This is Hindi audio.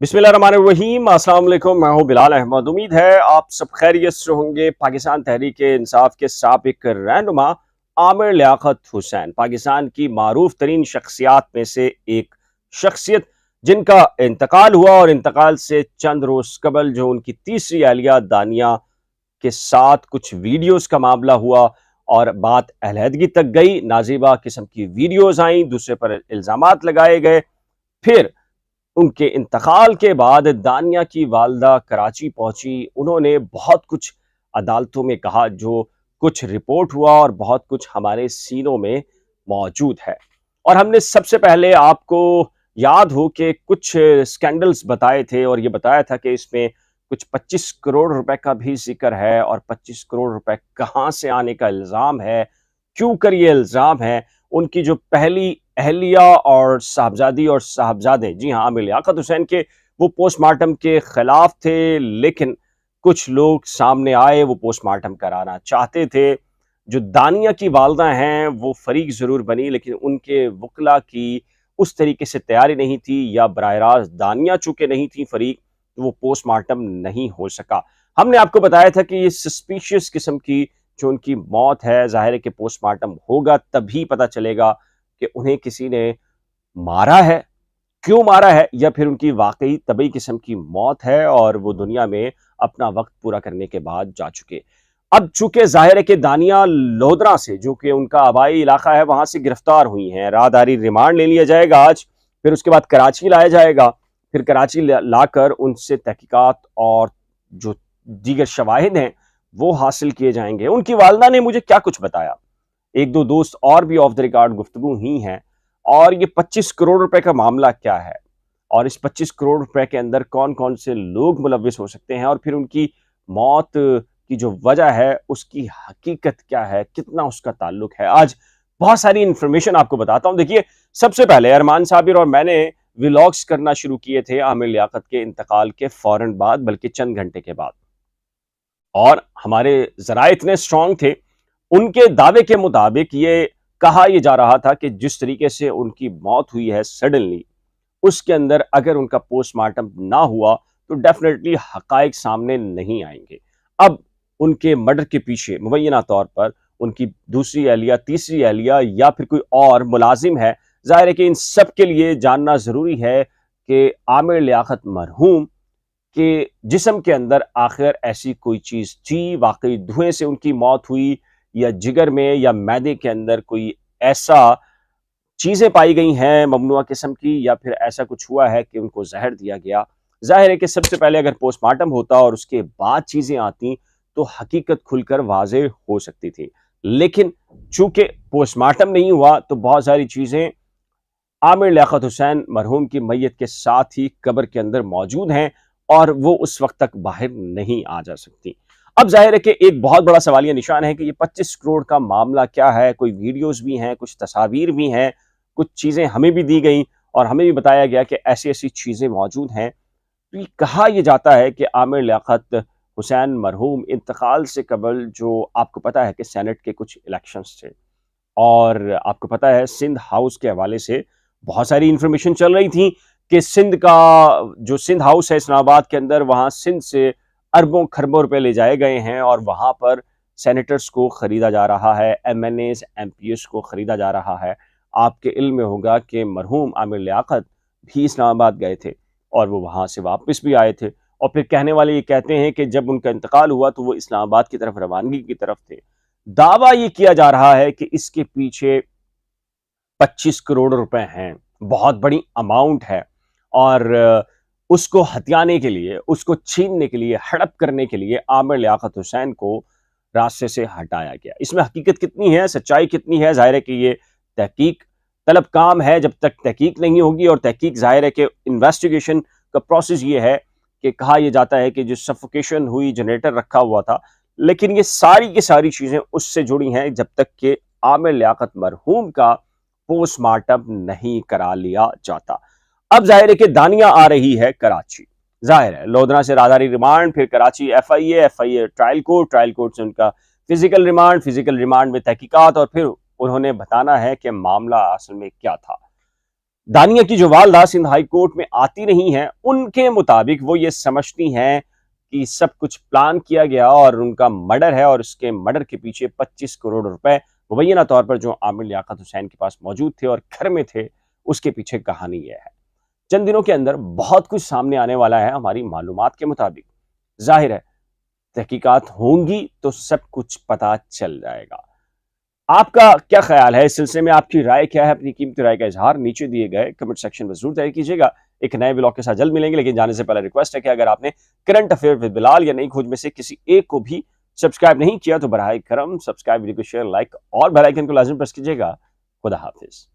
बिस्मिल्लाहिर्रहमानिर्रहीम। अस्सलाम वालेकुम। मैं हूं बिलाल अहमद। उम्मीद है आप सब खैरियत से होंगे। पाकिस्तान तहरीक इंसाफ के साबिक रहनुमा आमिर लियाकत हुसैन पाकिस्तान की मारूफ तरीन शख्सियात में से एक शख्सियत, जिनका इंतकाल हुआ और इंतकाल से चंद रोज कबल जो उनकी तीसरी अहलिया दानिया के साथ कुछ वीडियोस का मामला हुआ और बात अलहदगी तक गई। नाजीबा किस्म की वीडियोस आई, दूसरे पर इल्जामात लगाए गए। फिर उनके इंतकाल के बाद दानिया की वालदा कराची पहुंची। उन्होंने बहुत कुछ अदालतों में कहा, जो कुछ रिपोर्ट हुआ और बहुत कुछ हमारे सीनों में मौजूद है। और हमने सबसे पहले आपको याद हो कि कुछ स्कैंडल्स बताए थे और ये बताया था कि इसमें कुछ 25 करोड़ रुपए का भी जिक्र है। और 25 करोड़ रुपए कहां से आने का इल्जाम है, क्यों कर ये इल्जाम है। उनकी जो पहली अहलिया और साहबजादी और साहबजादे, जी हाँ, आमिर लियाकत हुसैन के, वो पोस्टमार्टम के खिलाफ थे। लेकिन कुछ लोग सामने आए, वो पोस्टमार्टम कराना चाहते थे। जो दानिया की वालदा हैं वो फरीक जरूर बनी, लेकिन उनके वकला की उस तरीके से तैयारी नहीं थी, या बराह रास्त दानिया चूंकि नहीं थी फरीक, तो वो पोस्टमार्टम नहीं हो सका। हमने आपको बताया था कि ये सस्पिशियस किस्म की जो उनकी मौत है, जाहिर है कि पोस्टमार्टम होगा तभी पता चलेगा कि उन्हें किसी ने मारा है, क्यों मारा है, या फिर उनकी वाकई तबई किस्म की मौत है और वो दुनिया में अपना वक्त पूरा करने के बाद जा चुके। अब चूंकि जाहिर है कि दानिया लोधरा से, जो कि उनका आबाई इलाका है, वहां से गिरफ्तार हुई हैं। राहदारी रिमांड ले लिया जाएगा आज, फिर उसके बाद कराची लाया जाएगा। फिर कराची लाकर उनसे तहकीकात और जो दीगर शवाहिद हैं वो हासिल किए जाएंगे। उनकी वालदा ने मुझे क्या कुछ बताया, एक दो दोस्त और भी ऑफ द रिकॉर्ड गुफ्तगू ही हैं। और ये 25 करोड़ रुपए का मामला क्या है, और इस 25 करोड़ रुपए के अंदर कौन कौन से लोग मुलविस हो सकते हैं, और फिर उनकी मौत की जो वजह है उसकी हकीकत क्या है, कितना उसका ताल्लुक है। आज बहुत सारी इंफॉर्मेशन आपको बताता हूं। देखिए, सबसे पहले अरमान साबिर और मैंने व्लॉग्स करना शुरू किए थे आमिर लियाकत के इंतकाल के फौरन बाद, बल्कि चंद घंटे के बाद। और हमारे जराए इतने स्ट्रांग थे, उनके दावे के मुताबिक ये जा रहा था कि जिस तरीके से उनकी मौत हुई है सडनली, उसके अंदर अगर उनका पोस्टमार्टम ना हुआ तो डेफिनेटली हकाइक सामने नहीं आएंगे। अब उनके मर्डर के पीछे मुबैना तौर पर उनकी दूसरी अहलिया, तीसरी अहलिया, या फिर कोई और मुलाजिम है। जाहिर है कि इन सब के लिए जानना जरूरी है कि आमिर लियाकत मरहूम कि जिस्म के अंदर आखिर ऐसी कोई चीज थी, वाकई धुएं से उनकी मौत हुई, या जिगर में या मैदे के अंदर कोई ऐसा चीजें पाई गई हैं ममनुआ किस्म की, या फिर ऐसा कुछ हुआ है कि उनको जहर दिया गया। जाहिर है कि सबसे पहले अगर पोस्टमार्टम होता और उसके बाद चीजें आती तो हकीकत खुलकर वाजे हो सकती थी। लेकिन चूंकि पोस्टमार्टम नहीं हुआ तो बहुत सारी चीजें आमिर लियाकत हुसैन मरहूम की मैयत के साथ ही कब्र के अंदर मौजूद हैं और वो उस वक्त तक बाहर नहीं आ जा सकती। अब जाहिर है कि एक बहुत बड़ा सवालिया निशान है कि ये 25 करोड़ का मामला क्या है। कोई वीडियोस भी हैं, कुछ तस्वीर भी हैं, कुछ चीजें हमें भी दी गई और हमें भी बताया गया कि ऐसी ऐसी चीजें मौजूद हैं। तो ये कहा यह जाता है कि आमिर लियाकत हुसैन मरहूम इंतकाल से कबल, जो आपको पता है कि सेनेट के कुछ इलेक्शंस थे, और आपको पता है सिंध हाउस के हवाले से बहुत सारी इंफॉर्मेशन चल रही थी कि सिंध का जो सिंध हाउस है इस्लामाबाद के अंदर, वहां सिंध से अरबों खरबों रुपए ले जाए गए हैं और वहां पर सेनेटर्स को खरीदा जा रहा है, एमएनएस एमपीएस को खरीदा जा रहा है। आपके इल्म में होगा कि मरहूम आमिर लियाकत भी इस्लामाबाद गए थे और वो वहां से वापस भी आए थे। और फिर कहने वाले ये कहते हैं कि जब उनका इंतकाल हुआ तो वो इस्लामाबाद की तरफ रवानगी की तरफ थे। दावा ये किया जा रहा है कि इसके पीछे 25 करोड़ रुपए हैं, बहुत बड़ी अमाउंट है। और उसको हथियाने के लिए, उसको छीनने के लिए, हड़प करने के लिए आमिर लियाकत हुसैन को रास्ते से हटाया गया। इसमें हकीकत कितनी है, सच्चाई कितनी है, जाहिर है कि ये तहकीक तलब काम है। जब तक तहकीक नहीं होगी, और तहकीक जाहिर है कि इन्वेस्टिगेशन का प्रोसेस ये है कि कहा यह जाता है कि जो सफोकेशन हुई, जनरेटर रखा हुआ था, लेकिन ये सारी की सारी चीजें उससे जुड़ी हैं जब तक कि आमिर लियाकत मरहूम का पोस्टमार्टम नहीं करा लिया जाता। अब जाहिर है कि दानिया आ रही है कराची। जाहिर है लोधरा से राहदारी रिमांड, फिर कराची एफआईए ट्रायल कोर्ट से उनका फिजिकल रिमांड में तहकीकात, और फिर उन्होंने बताना है कि मामला असल में क्या था। दानिया की जो वालदा सिंध हाई कोर्ट में आती नहीं है, उनके मुताबिक वो ये समझती हैं कि सब कुछ प्लान किया गया और उनका मर्डर है और उसके मर्डर के पीछे 25 करोड़ रुपए मुबैना तौर पर जो आमिर लियाकत हुसैन के पास मौजूद थे और घर में थे, उसके पीछे कहानी यह है। चंद दिनों के अंदर बहुत कुछ सामने आने वाला है हमारी मालूमात के मुताबिक। जाहिर है तहकीकात होंगी तो सब कुछ पता चल जाएगा। आपका क्या ख्याल है इस सिलसिले में? आपकी राय क्या है? अपनी कीमती राय का इजहार नीचे दिए गए कमेंट सेक्शन में जरूर तय कीजिएगा। एक नए व्लॉग के साथ जल्द मिलेंगे, लेकिन जाने से पहले रिक्वेस्ट है कि अगर आपने करंट अफेयर विद बिलाल या नई खोज में से किसी एक को भी सब्सक्राइब नहीं किया तो बराए करम सब्सक्राइब, वीडियो को शेयर, लाइक और बेल आइकन को लाजमी प्रेस कीजिएगा। खुदा हाफिज।